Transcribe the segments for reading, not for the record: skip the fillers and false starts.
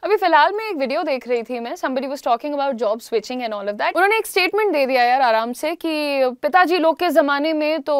अभी फिलहाल मैं एक वीडियो देख रही थी, मैं somebody was talking about job switching and all of that। उन्होंने एक स्टेटमेंट दे दिया यार आराम से कि पिताजी लोग के ज़माने में तो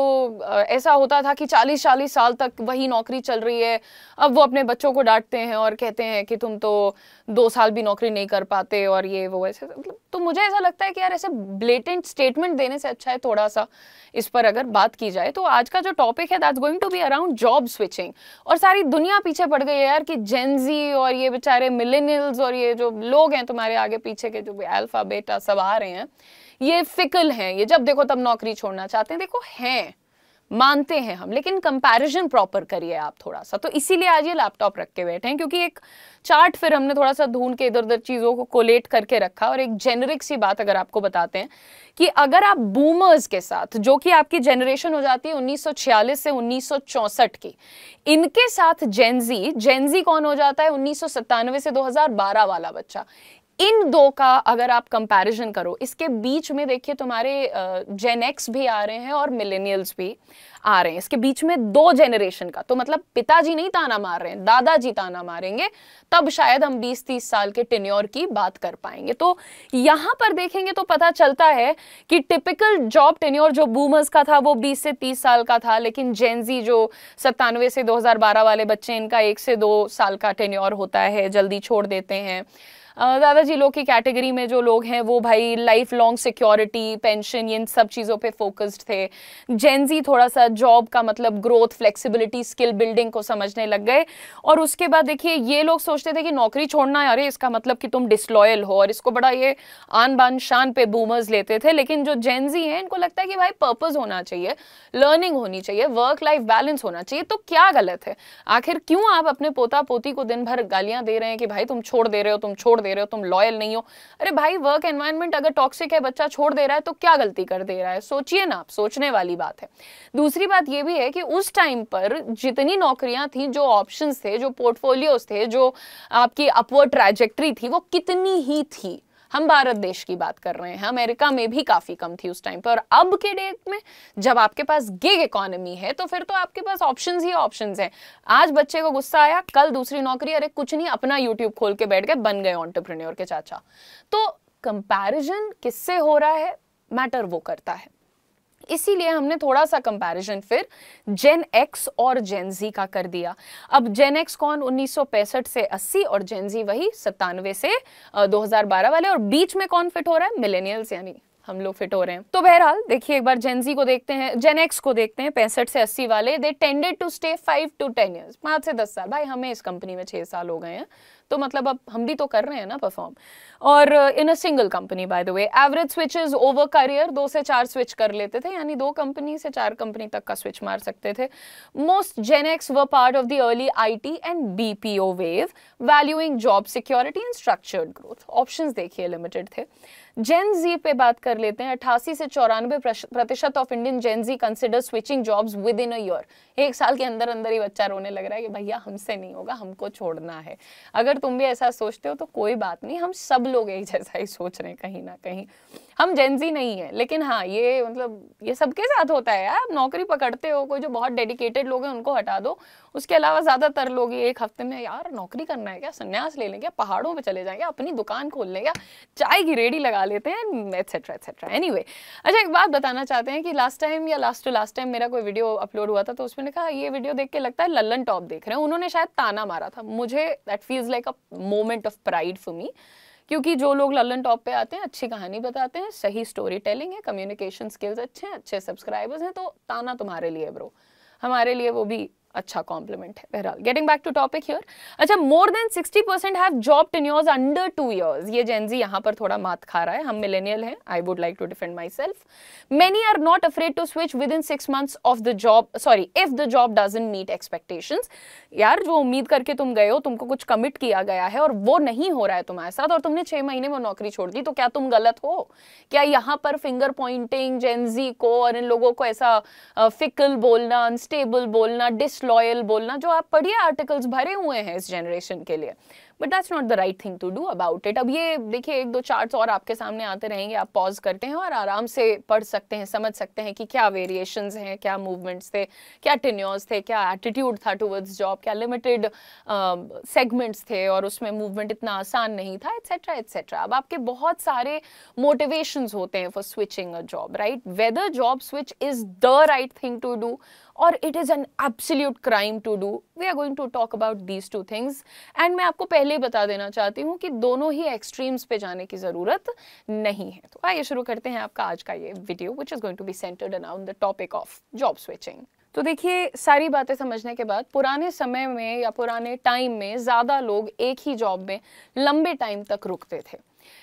ऐसा होता था कि 40-40 साल तक वही नौकरी चल रही है। अब वो अपने बच्चों को डांटते हैं और कहते हैं कि तुम तो 2 साल भी नौकरी नहीं कर पाते और ये वो ऐसे। मतलब तो मुझे ऐसा लगता है कि यार ऐसे ब्लेटेंट स्टेटमेंट देने से अच्छा है थोड़ा सा इस पर अगर बात की जाए। तो आज का जो टॉपिक है that's going to be around job switching. और सारी दुनिया पीछे पड़ गई है यार कि जेन ज़ी और ये बेचारे मिलेनियल्स और ये जो लोग हैं तुम्हारे आगे पीछे के जो अल्फा बेटा सब आ रहे हैं, ये फिकल हैं, ये जब देखो तब नौकरी छोड़ना चाहते हैं। देखो हैं, मानते हैं हम, लेकिन कंपैरिजन प्रॉपर करिए आप थोड़ा सा। तो इसीलिए आज ये लैपटॉप रख के बैठे हैं, क्योंकि एक चार्ट फिर हमने थोड़ा सा ढूंढ के इधर उधर चीज़ों को कोलेट करके रखा। और एक जेनरिक सी बात अगर आपको बताते हैं कि अगर आप बूमर्स के साथ, जो कि आपकी जनरेशन हो जाती है 1946 से 1964 की, इनके साथ जेन ज़ी कौन हो जाता है 1997 से 2012 वाला बच्चा, इन दो का अगर आप कंपैरिजन करो, इसके बीच में देखिए तुम्हारे जेन एक्स भी आ रहे हैं और मिलेनियल्स भी आ रहे हैं। इसके बीच में 2 जेनरेशन का, तो मतलब पिताजी नहीं ताना मार रहे हैं, दादाजी ताना मारेंगे, तब शायद हम 20-30 साल के टेन्योर की बात कर पाएंगे। तो यहां पर देखेंगे तो पता चलता है कि टिपिकल जॉब टेन्योर जो बूमर्स का था वो 20 से 30 साल का था, लेकिन जेन ज़ी जो 97 से 2012 वाले बच्चे, इनका 1 से 2 साल का टेन्योर होता है, जल्दी छोड़ देते हैं। दादाजी लोग की कैटेगरी में जो लोग हैं वो भाई लाइफ लॉन्ग सिक्योरिटी, पेंशन, इन सब चीज़ों पे फोकस्ड थे। जेन ज़ी थोड़ा सा जॉब का मतलब ग्रोथ, फ्लेक्सिबिलिटी, स्किल बिल्डिंग को समझने लग गए। और उसके बाद देखिए ये लोग सोचते थे कि नौकरी छोड़ना है, अरे इसका मतलब कि तुम डिसलॉयल हो, और इसको बड़ा ये आन बान शान पे बूमर्स लेते थे। लेकिन जो जेन ज़ी है इनको लगता है कि भाई पर्पस होना चाहिए, लर्निंग होनी चाहिए, वर्क लाइफ बैलेंस होना चाहिए। तो क्या गलत है? आखिर क्यों आप अपने पोता पोती को दिन भर गालियां दे रहे हैं कि भाई तुम छोड़ दे रहे हो, तुम छोड़ दे रहे हो, तुम लॉयल नहीं हो? अरे भाई वर्क एनवायरनमेंट अगर टॉक्सिक है, बच्चा छोड़ दे रहा है, तो क्या गलती कर दे रहा है? सोचिए ना आप, सोचने वाली बात है। दूसरी बात ये भी है कि उस टाइम पर जितनी नौकरियां थी, जो ऑप्शंस थे, जो पोर्टफोलियोज थे, जो आपकी अपवर्ड ट्रैजेक्टरी थी, वो कितनी ही थी। हम भारत देश की बात कर रहे हैं, अमेरिका में भी काफी कम थी उस टाइम पर। और अब के डेट में जब आपके पास गिग इकोनॉमी है तो फिर तो आपके पास ऑप्शंस ही ऑप्शंस हैं। आज बच्चे को गुस्सा आया, कल दूसरी नौकरी, अरे कुछ नहीं, अपना यूट्यूब खोल के बैठ गए, बन गए एंटरप्रेन्योर के चाचा। तो कंपैरिजन किससे हो रहा है, मैटर वो करता है। इसीलिए हमने थोड़ा सा कंपैरिजन फिर जेन एक्स और जेन ज़ी का कर दिया। अब जेन एक्स कौन, 1965 से 80, और जेन ज़ी वही 97 से 2012 वाले, और बीच में कौन फिट हो रहा है? मिलेनियल्स, यानी हम लोग फिट हो रहे हैं। तो बहरहाल देखिए एक बार जेन ज़ी को देखते हैं, जेन एक्स को देखते हैं, 65 से 80 वाले। दे tended to stay 5 to 10 years, 5 से 10 साल। भाई हमें इस कंपनी में 6 साल हो गए हैं, तो मतलब अब हम भी तो कर रहे हैं ना परफॉर्म। और in a single company by the way. Average switches over career 2 से 4 स्विच कर लेते थे, यानी 2 कंपनी से 4 कंपनी तक का स्विच मार सकते थे। Most gen X were part of the early IT and BPO wave, valuing job security and structured growth. Options देखिए लिमिटेड थे। जेन ज़ी पे बात कर लेते हैं। 88 से 94% of Indian gen Z consider switching jobs within a year. 1 साल के अंदर अंदर ही बच्चा रोने लग रहा है कि भैया हमसे नहीं होगा, हमको छोड़ना है। अगर तुम भी ऐसा सोचते हो तो कोई बात नहीं, हम सब लोग एक जैसा ही सोच रहे हैं कहीं ना कहीं। हम जेन ज़ी नहीं है, लेकिन हाँ ये मतलब ये सबके साथ होता है यार। नौकरी पकड़ते हो, कोई जो बहुत डेडिकेटेड लोग हैं उनको हटा दो, उसके अलावा ज्यादातर लोग ये 1 हफ्ते में यार नौकरी करना है क्या, संन्यास ले लें क्या, पहाड़ों पे चले जाएंगे, अपनी दुकान खोल लें क्या, चाय की रेडी लगा लेते हैं, एटसेट्रा एटसेट्रा। एनीवे, अच्छा एक बात बताना चाहते हैं कि लास्ट टाइम या लास्ट टू लास्ट टाइम मेरा कोई वीडियो अपलोड हुआ था, तो उसमें कहा ये वीडियो देख के लगता है लल्लन टॉप देख रहे हैं। उन्होंने शायद ताना मारा था मुझे। That feels like a moment of pride for me, क्योंकि जो लोग लल्लन टॉप पे आते हैं अच्छी कहानी बताते हैं, सही स्टोरी टेलिंग है, कम्युनिकेशन स्किल्स अच्छे हैं, अच्छे सब्सक्राइबर्स हैं, तो ताना तुम्हारे लिए ब्रो, हमारे लिए वो भी अच्छा कॉम्प्लीमेंट है। बहरहाल getting back to topic here. अच्छा, more than 60% have job tenures under 2 years। ये जेन ज़ी यहाँ पर थोड़ा मात खा रहा है, हम मिलेनियल हैं। I would like to defend myself. Many are not afraid to switch within 6 months of the job, sorry if the job doesn't meet expectations. यार जो उम्मीद करके तुम गए हो, तुमको कुछ कमिट किया गया है और वो नहीं हो रहा है तुम्हारे साथ, और तुमने 6 महीने में नौकरी छोड़ दी, तो क्या तुम गलत हो? क्या यहाँ पर फिंगर पॉइंटिंग जेन ज़ी को और इन लोगों को ऐसा फिकल बोलना, अनस्टेबल बोलना, डिसलॉयल बोलना, जो आप पढ़िए आर्टिकल्स भरे हुए हैं इस जनरेशन के लिए, but that's not the right thing to do about it. अब ये देखिए, एक दो चार्ट्स और आपके सामने आते रहेंगे, आप पॉज करते हैं और आराम से पढ़ सकते हैं, समझ सकते हैं कि क्या वेरिएशंस हैं, क्या मूवमेंट्स थे, क्या टेन्योर्स थे, क्या एटीट्यूड था टुवर्ड्स जॉब, क्या लिमिटेड सेगमेंट्स थे और उसमें मूवमेंट इतना आसान नहीं था, एटसेट्रा एटसेट्रा। अब आपके बहुत सारे मोटिवेशंस होते हैं for switching a job, right? Whether job switch is the right thing to do or it is an absolute crime to do, we are going to talk about these two things। and मैं आपको पहले ही बता देना चाहती हूँ कि दोनों ही extremes पे जाने की ज़रूरत नहीं है। तो आइए शुरू करते हैं आपका आज का ये video which is going to be centered around the topic of job switching। तो देखिए, सारी बातें समझने के बाद पुराने समय में या पुराने टाइम में ज़्यादा लोग एक ही जॉब में लंबे टाइम तक रुकते थे,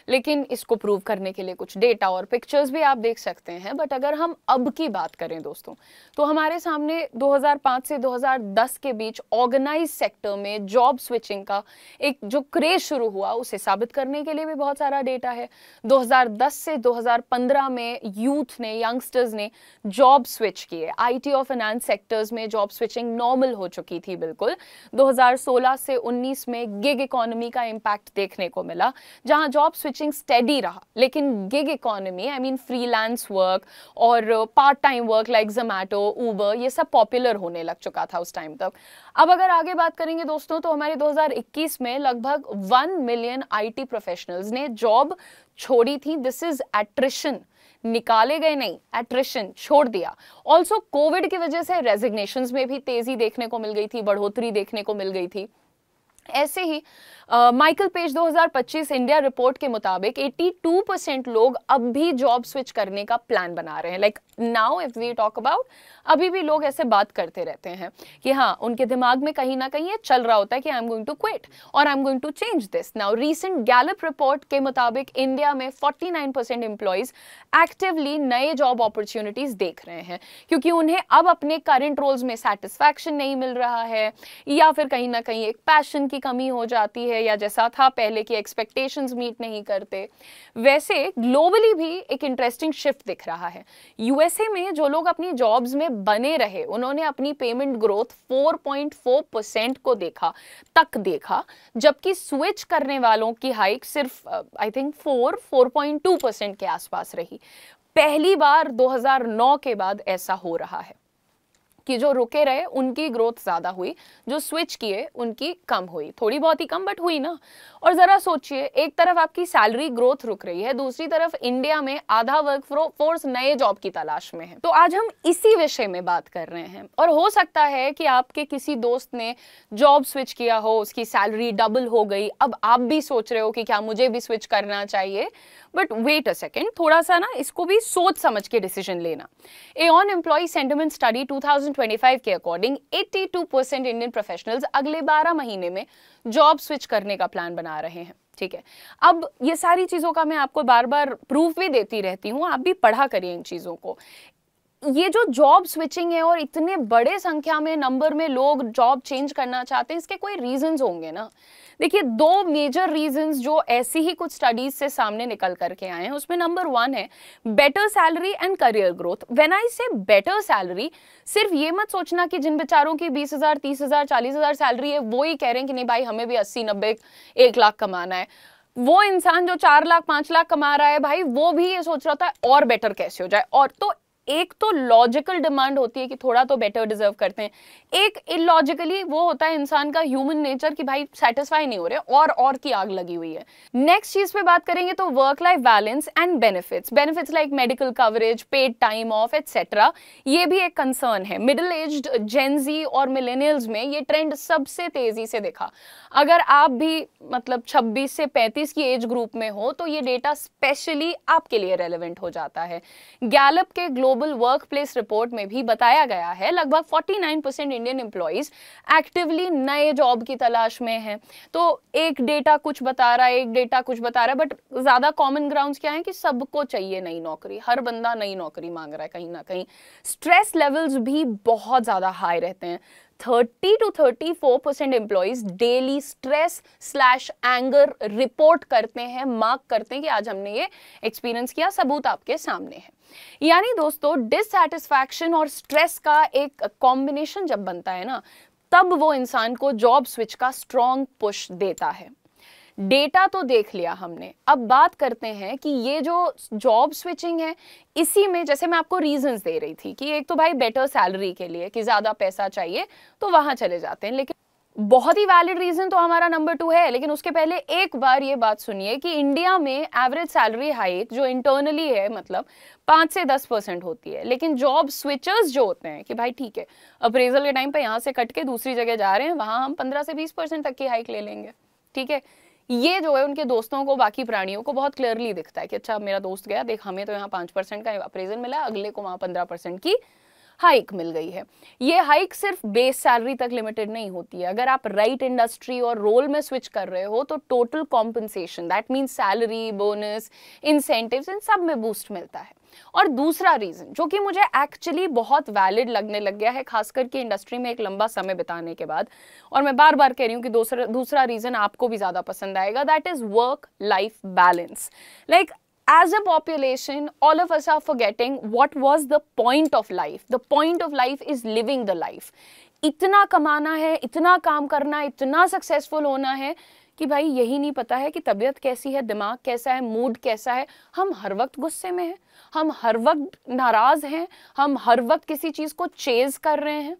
लेकिन इसको प्रूव करने के लिए कुछ डेटा और पिक्चर्स भी आप देख सकते हैं। बट अगर हम अब की बात करें दोस्तों, तो हमारे सामने 2005 से 2010 के बीच ऑर्गेनाइज सेक्टर में जॉब स्विचिंग का एक जो क्रेज शुरू हुआ, उसे साबित करने के लिए भी बहुत सारा डेटा है। 2010 से 2015 में यूथ ने, यंगस्टर्स ने जॉब स्विच किए। आईटी और फाइनेंस सेक्टर्स में जॉब स्विचिंग नॉर्मल हो चुकी थी बिल्कुल। 2016 से 19 में गिग इकोनॉमी का इम्पैक्ट देखने को मिला, जहां जॉब स्विचिंग स्टेडी रहा, लेकिन gig economy, I mean freelance work और part time work like Zomato, Uber, ये सब पॉपुलर होने लग चुका था उस टाइम तक। अब अगर आगे बात करेंगे दोस्तों, तो हमारे 2021 में लगभग 1 मिलियन आईटी प्रोफेशनल्स ने जॉब छोड़ी थी। दिस इज एट्रिशन, निकाले गए नहीं, एट्रिशन, छोड़ दिया। ऑल्सो कोविड की वजह से रेजिग्नेशंस में भी तेजी देखने को मिल गई थी, बढ़ोतरी देखने को मिल गई थी। ऐसे ही माइकल पेज 2025 इंडिया रिपोर्ट के मुताबिक 82% लोग अब भी जॉब स्विच करने का प्लान बना रहे हैं। Like now if we talk about, अभी भी लोग ऐसे बात करते रहते हैं कि हाँ, उनके दिमाग में कहीं ना कहीं ये चल रहा होता है कि I am going to quit और I am going to change this. Now recent Gallup report के मुताबिक इंडिया में 49% एम्प्लॉइज एक्टिवली नए जॉब अपॉर्चुनिटीज देख रहे हैं, क्योंकि उन्हें अब अपने करंट रोल्स में सेटिस्फैक्शन नहीं मिल रहा है, या फिर कहीं ना कहीं एक पैशन की कमी हो जाती है, या जैसा था पहले की एक्सपेक्टेशंस मीट नहीं करते। वैसे ग्लोबली भी एक इंटरेस्टिंग शिफ्ट दिख रहा है। यूएसए में जो लोग अपनी जॉब्स में बने रहे, उन्होंने अपनी पेमेंट ग्रोथ 4.4% को देखा, जबकि स्विच करने वालों की हाइक सिर्फ आई थिंक 4.2% के आसपास रही। पहली बार 2009 के बाद ऐसा हो रहा है कि जो रुके रहे उनकी ग्रोथ ज्यादा हुई, जो स्विच किए उनकी कम हुई, थोड़ी बहुत ही कम बट हुई ना। और जरा सोचिए, एक तरफ आपकी सैलरी ग्रोथ रुक रही है, दूसरी तरफ इंडिया में आधा वर्क फोर्स नए जॉब की तलाश में है। तो आज हम इसी विषय में बात कर रहे हैं। और हो सकता है कि आपके किसी दोस्त ने जॉब स्विच किया हो, उसकी सैलरी डबल हो गई, अब आप भी सोच रहे हो कि क्या मुझे भी स्विच करना चाहिए। बट वेट अ सेकेंड, थोड़ा सा ना इसको भी सोच समझ के डिसीजन लेना। एऑन एम्प्लॉय सेंटिमेंट स्टडी 2025 के अकॉर्डिंग 82% इंडियन प्रोफेशनल्स अगले 12 महीने में जॉब स्विच करने का प्लान बना रहे हैं। ठीक है, अब ये सारी चीजों का मैं आपको बार बार प्रूफ भी देती रहती हूँ, आप भी पढ़ा करिए इन चीजों को। ये जो जॉब स्विचिंग है और इतने बड़े संख्या में नंबर में लोग जॉब चेंज करना चाहते हैं, इसके कोई रीजंस होंगे ना। देखिए, 2 मेजर रीजंस जो ऐसी ही कुछ स्टडीज से सामने निकल करके आए हैं, उसमें नंबर 1 है better salary and career growth. When I से बेटर सैलरी, सिर्फ ये मत सोचना कि जिन बेचारों की 20,000, 30,000, 40,000 सैलरी है वो ही कह रहे हैं कि नहीं भाई हमें भी 80, 90, 1 लाख कमाना है। वो इंसान जो 4 लाख, 5 लाख कमा रहा है भाई, वो भी ये सोच रहा था और बेटर कैसे हो जाए। और तो एक तो लॉजिकल डिमांड होती है कि थोड़ा तो बेटर डिजर्व करते हैं, एक इलॉजिकली वो होता है इंसान का ह्यूमन नेचर कि भाई सेटिस्फाई नहीं हो रहे और की आग लगी हुई है। नेक्स्ट चीज पे बात करेंगे तो work life balance and benefits like medical coverage, paid time of etcetera, ये भी एक कंसर्न है। मिडिल एज्ड, जेन-ज़ी और मिलेनियल्स में ये ट्रेंड सबसे तेजी से दिखा। अगर आप भी मतलब 26 से 35 की एज ग्रुप में हो तो ये डेटा स्पेशली आपके लिए रेलेवेंट हो जाता है। गैलप के ग्लोबल वर्कप्लेस रिपोर्ट में भी बताया गया है लगभग 49% इंडियन एम्प्लॉइज एक्टिवली नए जॉब की तलाश में हैं। तो एक डेटा कुछ बता रहा है, एक डेटा कुछ बता रहा है, बट ज्यादा कॉमन ग्राउंड्स क्या है कि सबको चाहिए नई नौकरी, हर बंदा नई नौकरी मांग रहा है कहीं ना कहीं। स्ट्रेस लेवल्स भी बहुत ज्यादा हाई रहते हैं। 30 to 34% employees daily stress slash anger report करते हैं, मार्क करते हैं कि आज हमने ये एक्सपीरियंस किया, सबूत आपके सामने है। यानी दोस्तों डिससैटिस्फैक्शन और स्ट्रेस का एक कॉम्बिनेशन जब बनता है ना, तब वो इंसान को जॉब स्विच का स्ट्रॉन्ग पुश देता है। डेटा तो देख लिया हमने, अब बात करते हैं कि ये जो जॉब स्विचिंग है इसी में, जैसे मैं आपको रीजंस दे रही थी कि एक तो भाई बेटर सैलरी के लिए कि ज्यादा पैसा चाहिए तो वहां चले जाते हैं, लेकिन बहुत ही वैलिड रीजन तो हमारा नंबर 2 है। लेकिन उसके पहले एक बार ये बात सुनिए कि इंडिया में एवरेज सैलरी हाइक जो इंटरनली है मतलब 5 से 10% होती है, लेकिन जॉब स्विचर्स जो होते हैं कि भाई ठीक है अप्रेजल के टाइम पे यहाँ से कट के दूसरी जगह जा रहे हैं, वहां हम 15 से 20% तक की हाइक ले लेंगे। ठीक है, ये जो है उनके दोस्तों को, बाकी प्राणियों को बहुत क्लियरली दिखता है कि अच्छा मेरा दोस्त गया, देख हमें तो यहाँ 5% का अप्रेजल मिला, अगले को वहां 15% की हाइक मिल गई है। ये हाइक सिर्फ बेस सैलरी तक लिमिटेड नहीं होती है, अगर आप राइट इंडस्ट्री और रोल में स्विच कर रहे हो तो total compensation, that means salary, bonus, incentives, इन सब में बूस्ट मिलता है। और दूसरा रीजन जो कि मुझे एक्चुअली बहुत वैलिड लगने लग गया है, खासकर कि इंडस्ट्री में एक लंबा समय बिताने के बाद, और मैं बार बार कह रही हूँ कि दूसरा रीजन आपको भी ज्यादा पसंद आएगा, that is work life balance. Like as a population, all of us are forgetting what was the point of life. The point of life is living the life. इतना कमाना है, इतना काम करना, इतना सक्सेसफुल होना है कि भाई यही नहीं पता है कि तबीयत कैसी है, दिमाग कैसा है, मूड कैसा है। हम हर वक्त गुस्से में हैं, हम हर वक्त नाराज हैं, हम हर वक्त किसी चीज को चेज कर रहे हैं।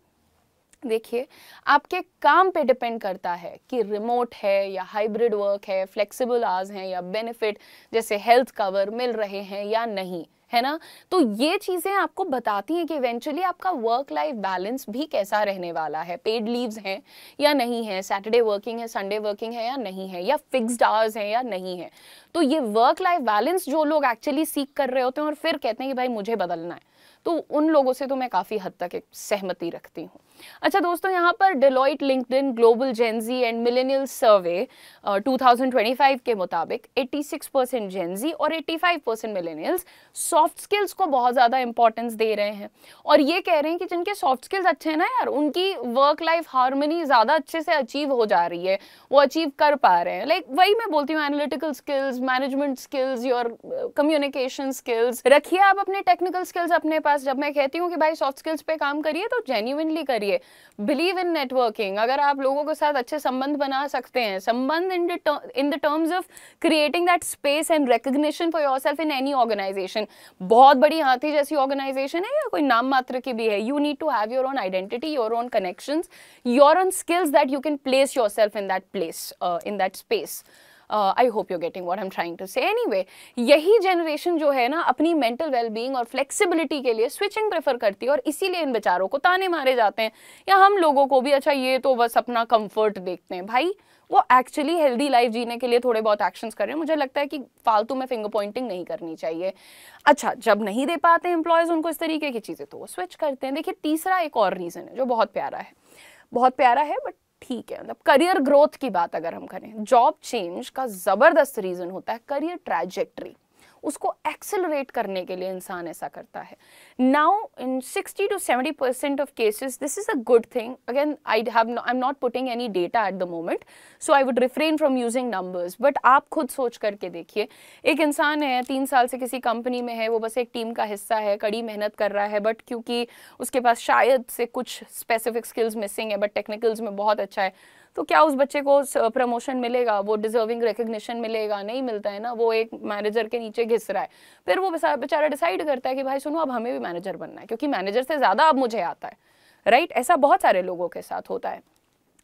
देखिए, आपके काम पे डिपेंड करता है कि रिमोट है या हाइब्रिड वर्क है, फ्लेक्सिबल आवर्स हैं या बेनिफिट जैसे हेल्थ कवर मिल रहे हैं या नहीं, है ना। तो ये चीजें आपको बताती हैं कि इवेंचुअली आपका वर्क लाइफ बैलेंस भी कैसा रहने वाला है, पेड लीव्स हैं या नहीं है, सैटरडे वर्किंग है, संडे वर्किंग है या नहीं है, या फिक्स्ड आवर्स हैं या नहीं है। तो ये वर्क लाइफ बैलेंस जो लोग एक्चुअली सीख कर रहे होते हैं और फिर कहते हैं कि भाई मुझे बदलना है, तो उन लोगों से तो मैं काफी हद तक एक सहमति रखती हूँ। अच्छा दोस्तों, यहाँ पर Deloitte, LinkedIn, global Gen Z and millennial survey 2025 के मुताबिक 86% जेनजी और 85% मिलेनियल्स सॉफ्ट स्किल्स को बहुत ज्यादा इंपॉर्टेंस दे रहे हैं, और ये कह रहे हैं कि जिनके सॉफ्ट स्किल्स अच्छे हैं ना यार, उनकी वर्क लाइफ हार्मनी ज्यादा अच्छे से अचीव हो जा रही है, वो अचीव कर पा रहे हैं। लाइक वही मैं बोलती हूँ, analytical skills, management skills, your communication skills, रखिए आप अपने टेक्निकल स्किल्स अपने पास। जब मैं कहती हूँ कि भाई सॉफ्ट स्किल्स पे काम करिए तो जेन्युइनली करिए, बिलीव इन नेटवर्किंग। अगर आप लोगों के साथ अच्छे संबंध बना सकते हैं, संबंध in the terms of creating that space and recognition for yourself in any organization, बहुत बड़ी हाथी जैसी ऑर्गेनाइजेशन है या कोई नाम मात्र की भी है, you need to have your own identity, your own connections, your own skills that you can place yourself in that place, in that space. I hope you getting what I am trying to say. Anyway, यही generation जो है ना अपनी mental wellbeing और flexibility के लिए switching prefer करती है, और इसीलिए इन बेचारों को ताने मारे जाते हैं, या हम लोगों को भी अच्छा ये तो बस अपना कंफर्ट देखते हैं। भाई वो एक्चुअली हेल्दी लाइफ जीने के लिए थोड़े बहुत एक्शंस कर रहे हैं। मुझे लगता है कि फालतू में फिंगर पॉइंटिंग नहीं करनी चाहिए। अच्छा, जब नहीं दे पाते एम्प्लॉयज उनको इस तरीके की चीजें तो वो स्विच करते हैं। देखिए, तीसरा एक और रीजन है जो बहुत प्यारा है, बहुत प्यारा है, बट ठीक है, मतलब करियर ग्रोथ की बात अगर हम करें, जॉब चेंज का जबरदस्त रीजन होता है करियर ट्रैजेक्टरी। उसको एक्सेलरेट करने के लिए इंसान ऐसा करता है। Now in 60 to 70% of cases this is a good thing. Again I am not putting any data at the moment, so I would refrain from using numbers, but आप खुद सोच करके देखिए, एक इंसान है 3 साल से किसी कंपनी में है, वो बस एक टीम का हिस्सा है, कड़ी मेहनत कर रहा है, बट क्योंकि उसके पास शायद से कुछ स्पेसिफिक स्किल्स मिसिंग है बट टेक्निकल्स में बहुत अच्छा है, तो क्या उस बच्चे को प्रमोशन मिलेगा, वो डिजर्विंग रिकग्निशन मिलेगा? नहीं मिलता है ना। वो एक मैनेजर के नीचे घिस रहा है, फिर वो बेचारा डिसाइड करता है कि भाई सुनो, अब हमें भी मैनेजर बनना है क्योंकि मैनेजर से ज्यादा अब मुझे आता है, राइट। ऐसा बहुत सारे लोगों के साथ होता है।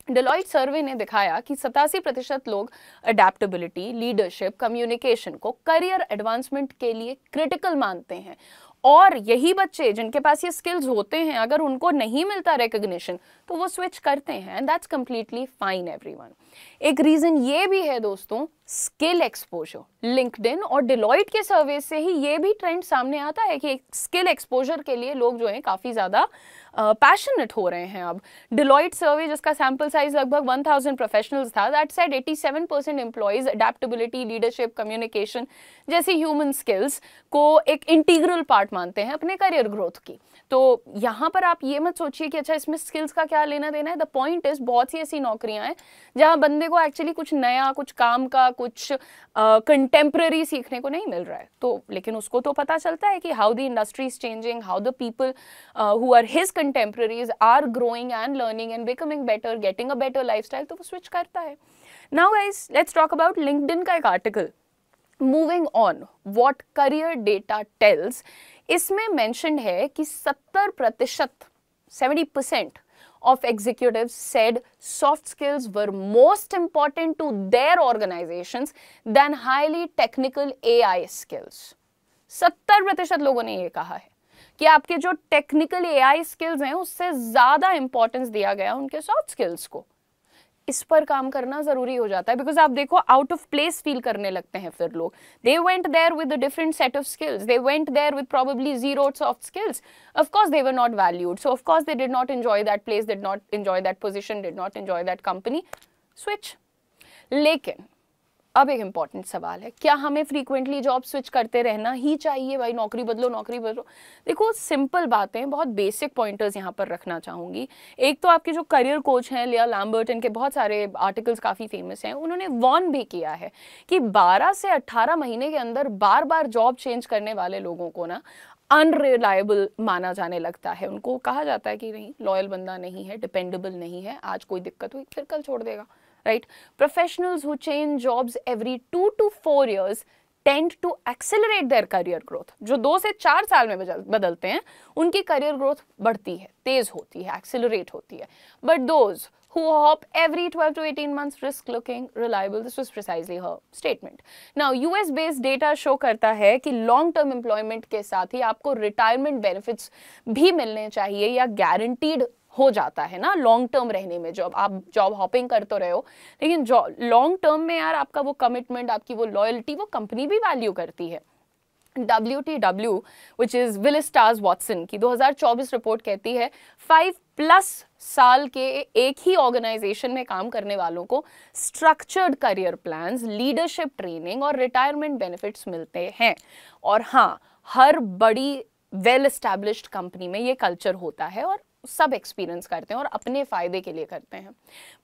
डेलॉइट सर्वे ने दिखाया कि 87% लोग अडेप्टेबिलिटी, लीडरशिप, कम्युनिकेशन को करियर एडवांसमेंट के लिए क्रिटिकल मानते हैं, और यही बच्चे जिनके पास ये स्किल्स होते हैं, अगर उनको नहीं मिलता रिकग्निशन तो वो स्विच करते हैं, and that's completely fine everyone. एक रीजन ये भी है दोस्तों, स्किल एक्सपोजर। लिंक्डइन और डेलॉइट के सर्वे से ही ये भी ट्रेंड सामने आता है कि स्किल एक्सपोजर के लिए लोग जो है काफी ज्यादा पैशनेट हो रहे हैं। अब डेलॉइट सर्वे, जिसका सैंपल साइज लगभग 1000 प्रोफेशनल्स था, that said 87% employees adaptability, leadership, communication जैसी ह्यूमन स्किल्स को एक इंटीग्रल पार्ट मानते हैं अपने करियर ग्रोथ की। तो यहाँ पर आप ये मत सोचिए कि अच्छा इसमें स्किल्स का क्या लेना देना है। द पॉइंट इज, बहुत सी ऐसी नौकरियां हैं जहाँ बंदे को एक्चुअली कुछ नया, कुछ काम का, कुछ कंटेम्प्रेरी सीखने को नहीं मिल रहा है, तो लेकिन उसको तो पता चलता है कि how the industry is changing, how the people who are his contemporaries are growing and learning and becoming better, getting a better lifestyle, तो वो स्विच करता है। Now guys let's talk about LinkedIn का एक article, moving on what career data tells. इसमें mention है कि 70% of executives said soft skills were most important to their organizations than highly technical AI skills। 70% लोगों ने ये कहा है कि आपके जो टेक्निकल AI स्किल्स हैं उससे ज्यादा इंपॉर्टेंस दिया गया उनके सॉफ्ट स्किल्स को। इस पर काम करना जरूरी हो जाता है, बिकॉज आप देखो आउट ऑफ प्लेस फील करने लगते हैं फिर लोग। They went there with a different set of skills, they went there with probably zero soft skills, of course they were not valued, so of course they did not enjoy that place, did not enjoy that position, did not enjoy that company, switch. लेकिन अब एक important सवाल है, क्या हमें frequently job switch करते रहना ही चाहिए? भाई नौकरी बदलो नौकरी बदलो। देखो सिंपल बातें, बहुत बेसिक पॉइंटर्स यहाँ पर रखना चाहूंगी। एक तो आपके जो करियर कोच हैं लिया लैम्बर्ट, इनके बहुत सारे आर्टिकल्स काफ़ी फेमस हैं, उन्होंने वॉर्न भी किया है कि 12 से 18 महीने के अंदर बार बार जॉब चेंज करने वाले लोगों को ना अनरिलायबल माना जाने लगता है। उनको कहा जाता है कि नहीं, लॉयल बंदा नहीं है, डिपेंडेबल नहीं है, आज कोई दिक्कत हुई फिर कल छोड़ देगा, right? Professionals who change jobs every 2 to 4 years tend to accelerate their career growth। जो 2 से 4 साल में बदलते हैं उनकी career growth बढ़ती है, तेज होती है, accelerate होती है। But those who hop every 12 to 18 months risk looking reliable। This was precisely her statement। Now US based data show करता है कि long term employment के साथ ही आपको retirement benefits भी मिलने चाहिए या guaranteed हो जाता है ना लॉन्ग टर्म रहने में। जॉब आप जॉब हॉपिंग करते रहे हो, लेकिन लॉन्ग टर्म में यार आपका वो कमिटमेंट, आपकी वो लॉयल्टी, वो कंपनी भी वैल्यू करती है। WTW which is Willis Towers Watson की 2024 रिपोर्ट कहती है 5+ साल के एक ही ऑर्गेनाइजेशन में काम करने वालों को structured career plans, leadership training और रिटायरमेंट बेनिफिट्स मिलते हैं। और हाँ, हर बड़ी वेल एस्टैब्लिश्ड कंपनी में ये कल्चर होता है और सब एक्सपीरियंस करते हैं और अपने फायदे के लिए करते हैं।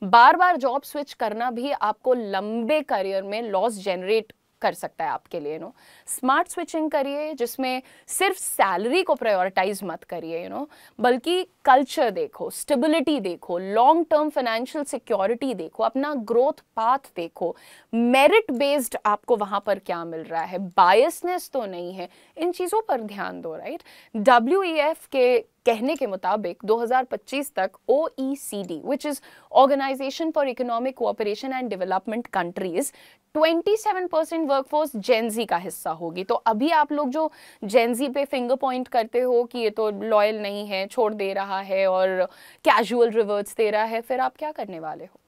बार बार जॉब स्विच करना भी आपको लंबे करियर में लॉस जनरेट कर सकता है आपके लिए। स्मार्ट स्विचिंग करिए जिसमें सिर्फ सैलरी को प्रायोरिटाइज मत करिए, बल्कि कल्चर देखो, स्टेबिलिटी देखो, लॉन्ग टर्म फाइनेंशियल सिक्योरिटी देखो, अपना ग्रोथ पाथ देखो, मेरिट बेस्ड आपको वहां पर क्या मिल रहा है, बायसनेस तो नहीं है, इन चीजों पर ध्यान दो, राइट। WEF के कहने के मुताबिक 2025 तक OECD which is Organization for Economic Cooperation and Development Countries 27% workforce Gen Z का हिस्सा होगी। तो अभी आप लोग जो जेनजी पे फिंगर पॉइंट करते हो कि ये तो लॉयल नहीं है, छोड़ दे रहा है और कैजुअल रिवर्ट्स दे रहा है, फिर आप क्या करने वाले हो?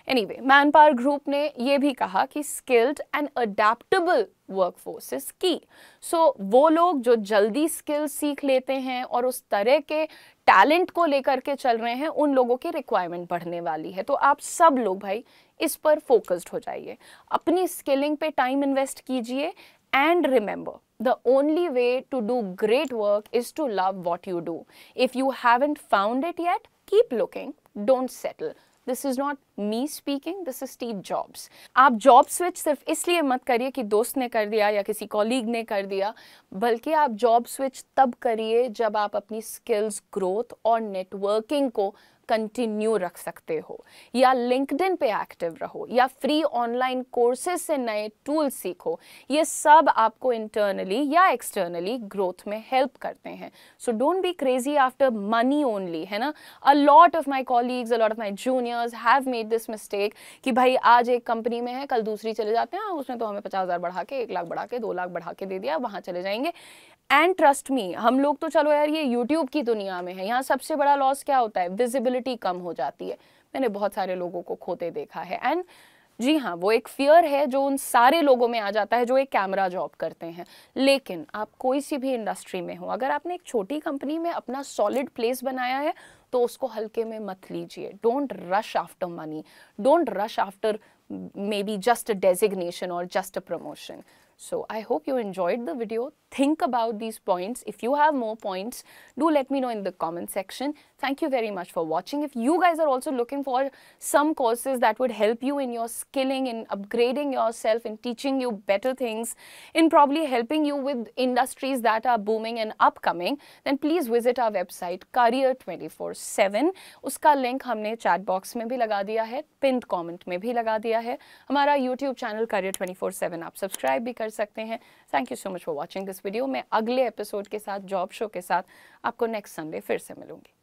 एनीवे, मैनपावर ग्रुप ने ये भी कहा कि skilled and adaptable workforce is की। सो वो लोग जो जल्दी स्किल्स सीख लेते हैं और उस तरह के टैलेंट को लेकर के चल रहे हैं, उन लोगों की रिक्वायरमेंट बढ़ने वाली है। तो आप सब लोग भाई इस पर फोकस्ड हो जाइए, अपनी स्किलिंग पे टाइम इन्वेस्ट कीजिए। And remember, the only way to do great work is to love what you do. If you haven't found it yet, keep looking, don't settle. This is not me speaking, this is Steve Jobs. आप job switch सिर्फ इसलिए मत करिए कि दोस्त ने कर दिया या किसी कॉलीग ने कर दिया, बल्कि आप जॉब स्विच तब करिए जब आप अपनी स्किल्स ग्रोथ और नेटवर्किंग को कंटिन्यू रख सकते हो, या लिंक्डइन पे एक्टिव रहो, या फ्री ऑनलाइन कोर्सेज से नए टूल्स सीखो। ये सब आपको इंटरनली या एक्सटर्नली ग्रोथ में हेल्प करते हैं। So don't be crazy after money only, है ना। A lot of my colleagues, a lot of my juniors have made this mistake कि भाई आज एक कंपनी में है, कल दूसरी चले जाते हैं, उसने तो हमें 50,000 बढ़ा के, 1 लाख बढ़ा के, 2 लाख बढ़ा के दे दिया, वहां चले जाएंगे। एंड ट्रस्ट मी, हम लोग तो चलो यार ये यूट्यूब की दुनिया में है, यहाँ सबसे बड़ा लॉस क्या होता है? विजिबिलिटी कम हो जाती है। मैंने बहुत सारे लोगों को खोते देखा है। एंड जी हाँ, वो एक फियर है जो उन सारे लोगों में आ जाता है जो एक कैमरा जॉब करते हैं। लेकिन आप कोई सी भी इंडस्ट्री में हो, अगर आपने एक छोटी कंपनी में अपना सॉलिड प्लेस बनाया है तो उसको हल्के में मत लीजिए। Don't rush after money, don't rush after maybe just a designation or just a promotion. So I hope you enjoyed the video. Think about these points. If you have more points, do let me know in the comment section. Thank you very much for watching. If you guys are also looking for some courses that would help you in your skilling, in upgrading yourself, in teaching you better things, in probably helping you with industries that are booming and upcoming, then please visit our website Career 24/7. उसका link हमने chat box में भी लगा दिया है, pin comment में भी लगा दिया है. हमारा यूट्यूब चैनल Career 24/7 आप सब्सक्राइब भी कर सकते हैं. Thank you so much for watching this video. मैं अगले एपिसोड के साथ, जॉब शो के साथ आपको नेक्स्ट संडे फिर से मिलूंगी.